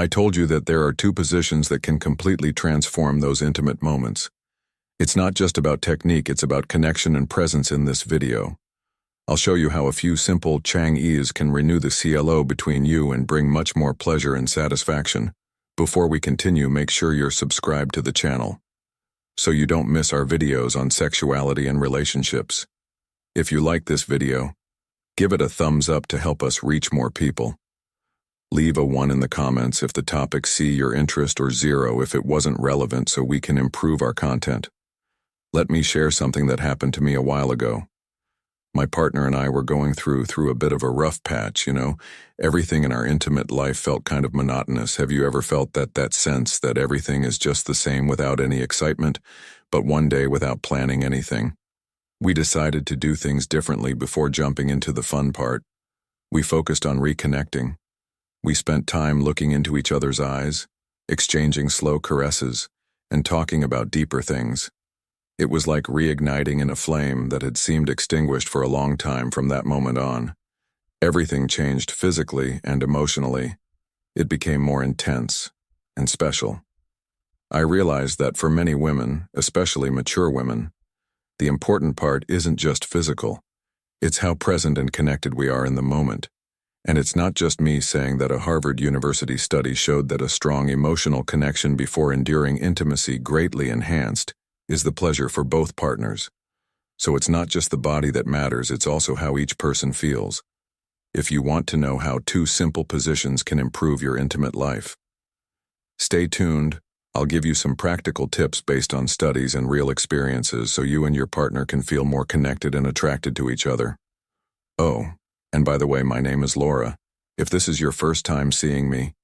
I told you that there are two positions that can completely transform those intimate moments. It's not just about technique, it's about connection and presence in this video. I'll show you how a few simple Chang'es can renew the CLO between you and bring much more pleasure and satisfaction. Before we continue, make sure you're subscribed to the channel, so you don't miss our videos on sexuality and relationships. If you like this video, give it a thumbs up to help us reach more people. Leave a 1 in the comments if the topic see your interest or 0 if it wasn't relevant so we can improve our content. Let me share something that happened to me a while ago. My partner and I were going through a bit of a rough patch, Everything in our intimate life felt kind of monotonous. Have you ever felt that sense that everything is just the same without any excitement, but one day without planning anything? We decided to do things differently before jumping into the fun part. We focused on reconnecting. We spent time looking into each other's eyes, exchanging slow caresses, and talking about deeper things. It was like reigniting in a flame that had seemed extinguished for a long time from that moment on. Everything changed physically and emotionally. It became more intense and special. I realized that for many women, especially mature women, the important part isn't just physical. It's how present and connected we are in the moment. And it's not just me saying that a Harvard University study showed that a strong emotional connection before enduring intimacy greatly enhanced is the pleasure for both partners. So it's not just the body that matters, it's also how each person feels. If you want to know how 2 simple positions can improve your intimate life, stay tuned. I'll give you some practical tips based on studies and real experiences so you and your partner can feel more connected and attracted to each other. Oh, and by the way, my name is Laura. If this is your first time seeing me,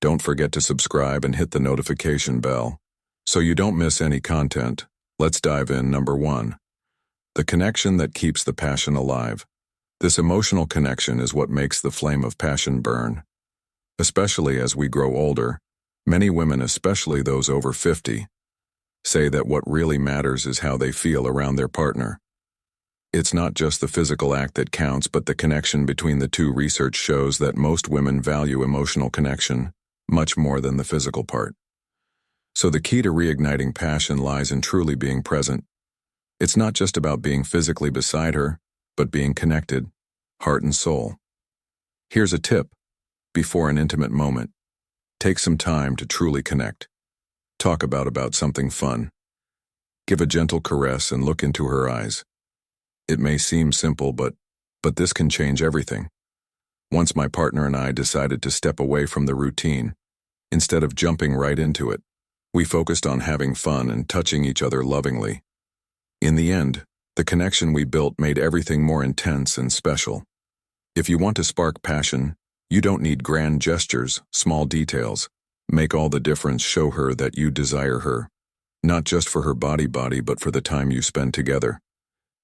don't forget to subscribe and hit the notification bell so you don't miss any content. Let's dive in. Number 1. The connection that keeps the passion alive. This emotional connection is what makes the flame of passion burn. Especially as we grow older, many women, especially those over 50, say that what really matters is how they feel around their partner. It's not just the physical act that counts, but the connection between the two. Research shows that most women value emotional connection much more than the physical part. So the key to reigniting passion lies in truly being present. It's not just about being physically beside her, but being connected, heart and soul. Here's a tip. Before an intimate moment, take some time to truly connect. Talk about something fun. Give a gentle caress and look into her eyes. It may seem simple, but this can change everything. Once my partner and I decided to step away from the routine, instead of jumping right into it, we focused on having fun and touching each other lovingly. In the end, the connection we built made everything more intense and special. If you want to spark passion, you don't need grand gestures, small details. Make all the difference. Show her that you desire her, not just for her body, but for the time you spend together.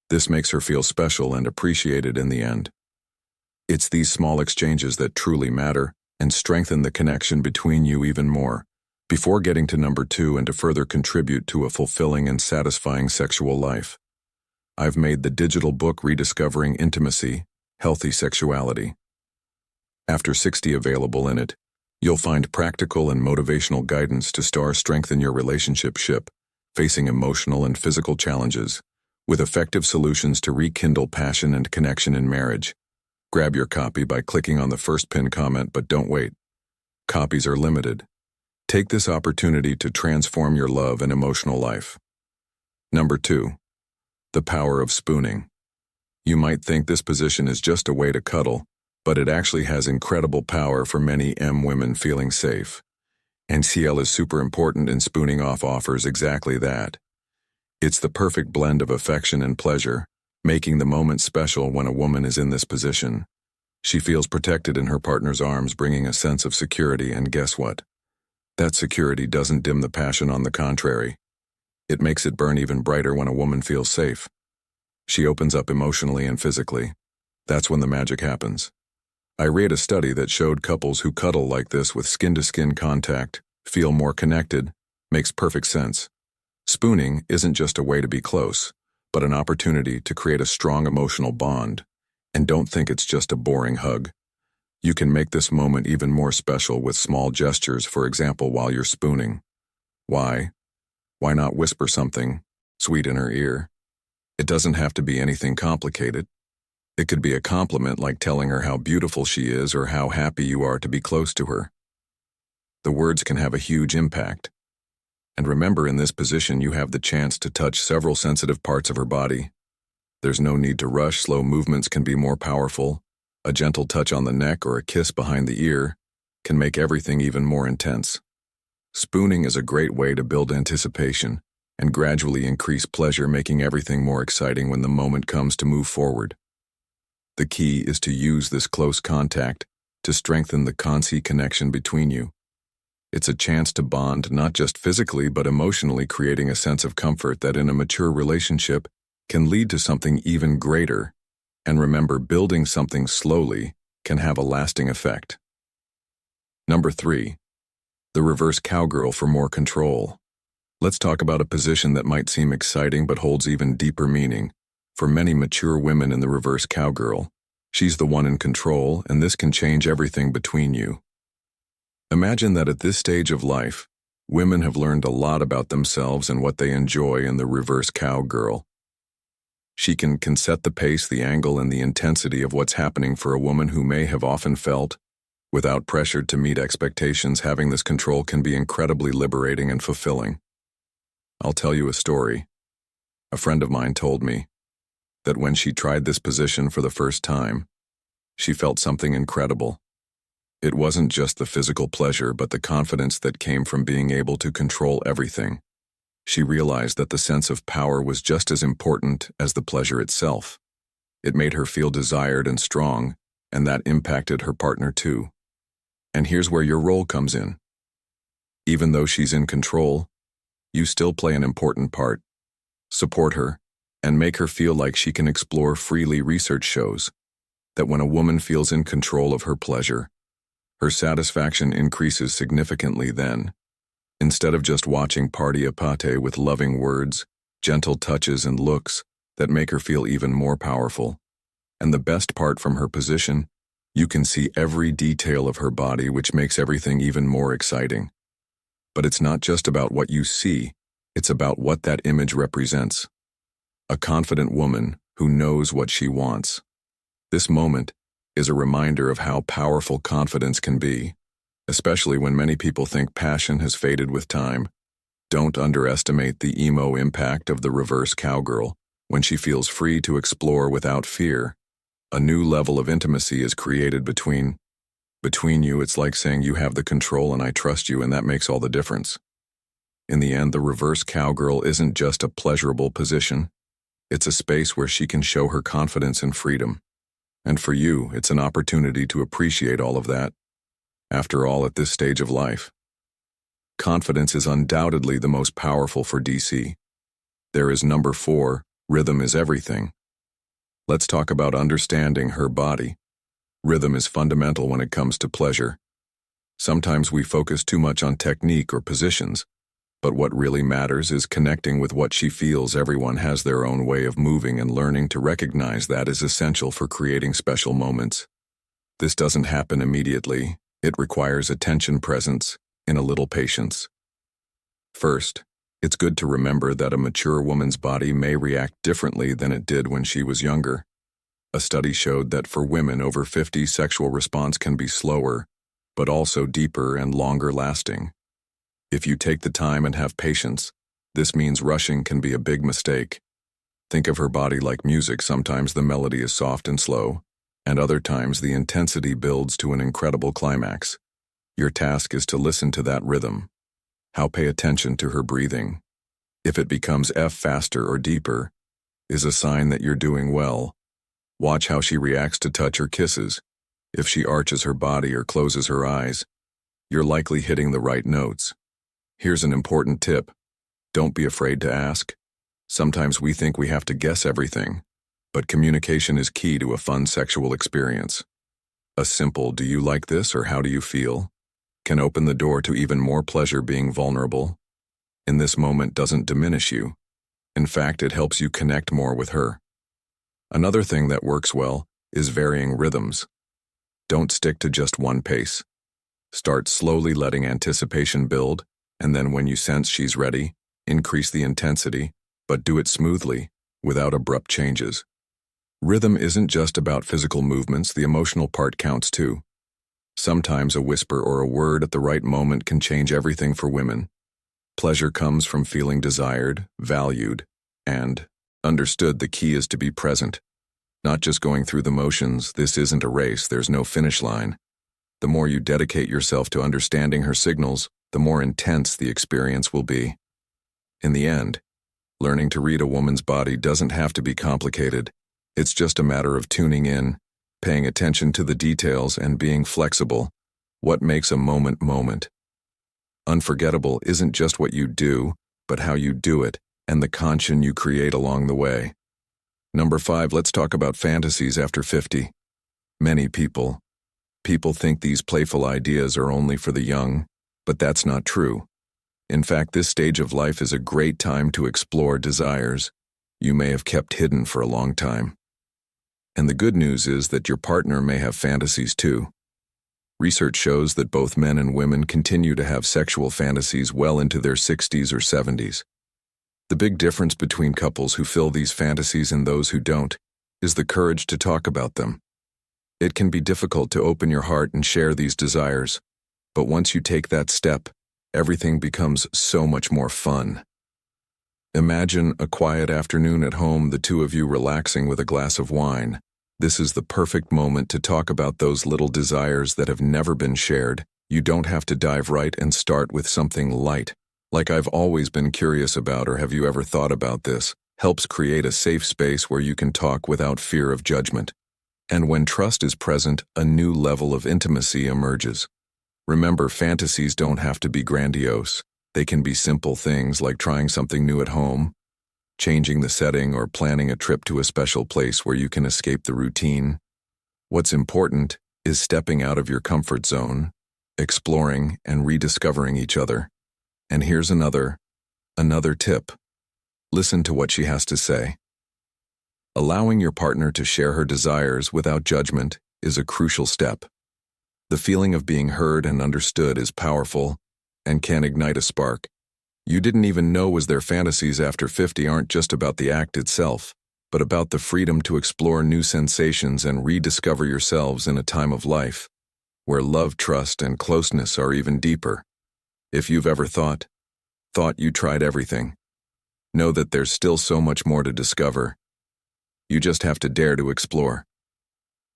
This makes her feel special and appreciated in the end. It's these small exchanges that truly matter and strengthen the connection between you even more. Before getting to number 2 and to further contribute to a fulfilling and satisfying sexual life, I've made the digital book Rediscovering Intimacy, Healthy Sexuality. After 60 available in it, you'll find practical and motivational guidance to strengthen your relationship facing emotional and physical challenges, with effective solutions to rekindle passion and connection in marriage. Grab your copy by clicking on the first pinned comment, but don't wait. Copies are limited. Take this opportunity to transform your love and emotional life. Number 2. The power of spooning. You might think this position is just a way to cuddle, but it actually has incredible power for many women feeling safe. NCL is super important, and spooning off offers exactly that. It's the perfect blend of affection and pleasure, making the moment special. When a woman is in this position, she feels protected in her partner's arms, bringing a sense of security, and guess what? That security doesn't dim the passion. On the contrary, it makes it burn even brighter. When a woman feels safe, she opens up emotionally and physically. That's when the magic happens. I read a study that showed couples who cuddle like this with skin-to-skin contact feel more connected. Makes perfect sense. Spooning isn't just a way to be close, but an opportunity to create a strong emotional bond. And don't think it's just a boring hug. You can make this moment even more special with small gestures, for example, while you're spooning. Why? Why not whisper something sweet in her ear? It doesn't have to be anything complicated. It could be a compliment like telling her how beautiful she is or how happy you are to be close to her. The words can have a huge impact. And remember, in this position, you have the chance to touch several sensitive parts of her body. There's no need to rush. Slow movements can be more powerful. A gentle touch on the neck or a kiss behind the ear can make everything even more intense. Spooning is a great way to build anticipation and gradually increase pleasure, making everything more exciting when the moment comes to move forward. The key is to use this close contact to strengthen the conscious connection between you. It's a chance to bond not just physically but emotionally, creating a sense of comfort that in a mature relationship can lead to something even greater. And remember, building something slowly can have a lasting effect. Number 3. The reverse cowgirl for more control. Let's talk about a position that might seem exciting but holds even deeper meaning. For many mature women in the reverse cowgirl, she's the one in control, and this can change everything between you. Imagine that at this stage of life, women have learned a lot about themselves and what they enjoy in the reverse cowgirl. She can set the pace, the angle, and the intensity of what's happening for a woman who may have often felt without pressure to meet expectations. Having this control can be incredibly liberating and fulfilling. I'll tell you a story. A friend of mine told me that when she tried this position for the first time, she felt something incredible. It wasn't just the physical pleasure, but the confidence that came from being able to control everything. She realized that the sense of power was just as important as the pleasure itself. It made her feel desired and strong, and that impacted her partner too. And here's where your role comes in. Even though she's in control, you still play an important part. Support her, and make her feel like she can explore freely. Research shows that when a woman feels in control of her pleasure, her satisfaction increases significantly then. Instead of just watching party à pâté with loving words, gentle touches and looks that make her feel even more powerful. And the best part, from her position, you can see every detail of her body, which makes everything even more exciting. But it's not just about what you see, it's about what that image represents. A confident woman who knows what she wants. This moment is a reminder of how powerful confidence can be, especially when many people think passion has faded with time. Don't underestimate the emo impact of the reverse cowgirl. When she feels free to explore without fear, a new level of intimacy is created between you. It's like saying, you have the control and I trust you, and that makes all the difference. In the end, the reverse cowgirl isn't just a pleasurable position. It's a space where she can show her confidence and freedom. And for you, it's an opportunity to appreciate all of that. After all, at this stage of life, confidence is undoubtedly the most powerful for DC. There is number 4, rhythm is everything. Let's talk about understanding her body. Rhythm is fundamental when it comes to pleasure. Sometimes we focus too much on technique or positions, but what really matters is connecting with what she feels. Everyone has their own way of moving, and learning to recognize that is essential for creating special moments. This doesn't happen immediately. It requires attention, presence, and a little patience. First, it's good to remember that a mature woman's body may react differently than it did when she was younger. A study showed that for women over 50, sexual response can be slower, but also deeper and longer lasting. If you take the time and have patience, this means rushing can be a big mistake. Think of her body like music. Sometimes the melody is soft and slow, and other times the intensity builds to an incredible climax. Your task is to listen to that rhythm. Pay attention to her breathing. If it becomes faster or deeper, is a sign that you're doing well. Watch how she reacts to touch or kisses. If she arches her body or closes her eyes, you're likely hitting the right notes. Here's an important tip. Don't be afraid to ask. Sometimes we think we have to guess everything, but communication is key to a fun sexual experience. A simple "do you like this" or "how do you feel" can open the door to even more pleasure. Being vulnerable in this moment doesn't diminish you. In fact, it helps you connect more with her. Another thing that works well is varying rhythms. Don't stick to just one pace. Start slowly letting anticipation build, and then when you sense she's ready, increase the intensity, but do it smoothly, without abrupt changes. Rhythm isn't just about physical movements, the emotional part counts too. Sometimes a whisper or a word at the right moment can change everything for women. Pleasure comes from feeling desired, valued, and understood. The key is to be present. Not just going through the motions. This isn't a race, there's no finish line. The more you dedicate yourself to understanding her signals, the more intense the experience will be. In the end, learning to read a woman's body doesn't have to be complicated. It's just a matter of tuning in, paying attention to the details, and being flexible. What makes a moment? Unforgettable isn't just what you do, but how you do it, and the connection you create along the way. Number 5, let's talk about fantasies after 50. Many people think these playful ideas are only for the young, but that's not true. In fact, this stage of life is a great time to explore desires you may have kept hidden for a long time. And the good news is that your partner may have fantasies too. Research shows that both men and women continue to have sexual fantasies well into their 60s or 70s. The big difference between couples who fill these fantasies and those who don't is the courage to talk about them. It can be difficult to open your heart and share these desires, but once you take that step, everything becomes so much more fun. Imagine a quiet afternoon at home, the two of you relaxing with a glass of wine. This is the perfect moment to talk about those little desires that have never been shared. You don't have to dive right and start with something light, like I've always been curious about or have you ever thought about this. Helps create a safe space where you can talk without fear of judgment. And when trust is present, a new level of intimacy emerges. Remember, fantasies don't have to be grandiose. They can be simple things like trying something new at home, changing the setting, or planning a trip to a special place where you can escape the routine. What's important is stepping out of your comfort zone, exploring and rediscovering each other. And here's another tip. Listen to what she has to say. Allowing your partner to share her desires without judgment is a crucial step. The feeling of being heard and understood is powerful and can ignite a spark you didn't even know was their fantasies after 50 aren't just about the act itself, but about the freedom to explore new sensations and rediscover yourselves in a time of life where love, trust, and closeness are even deeper. If you've ever thought you tried everything, know that there's still so much more to discover. You just have to dare to explore.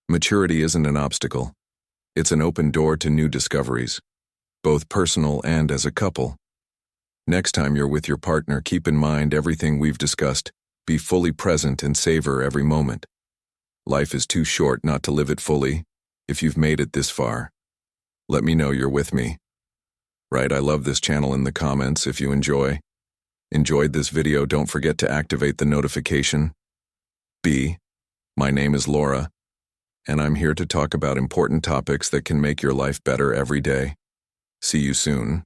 Maturity isn't an obstacle. It's an open door to new discoveries, both personal and as a couple. Next time you're with your partner, keep in mind everything we've discussed. Be fully present and savor every moment. Life is too short not to live it fully. If you've made it this far, let me know you're with me. Right, I love this channel in the comments if you enjoyed this video. Don't forget to activate the notification. My name is Laura, and I'm here to talk about important topics that can make your life better every day. See you soon.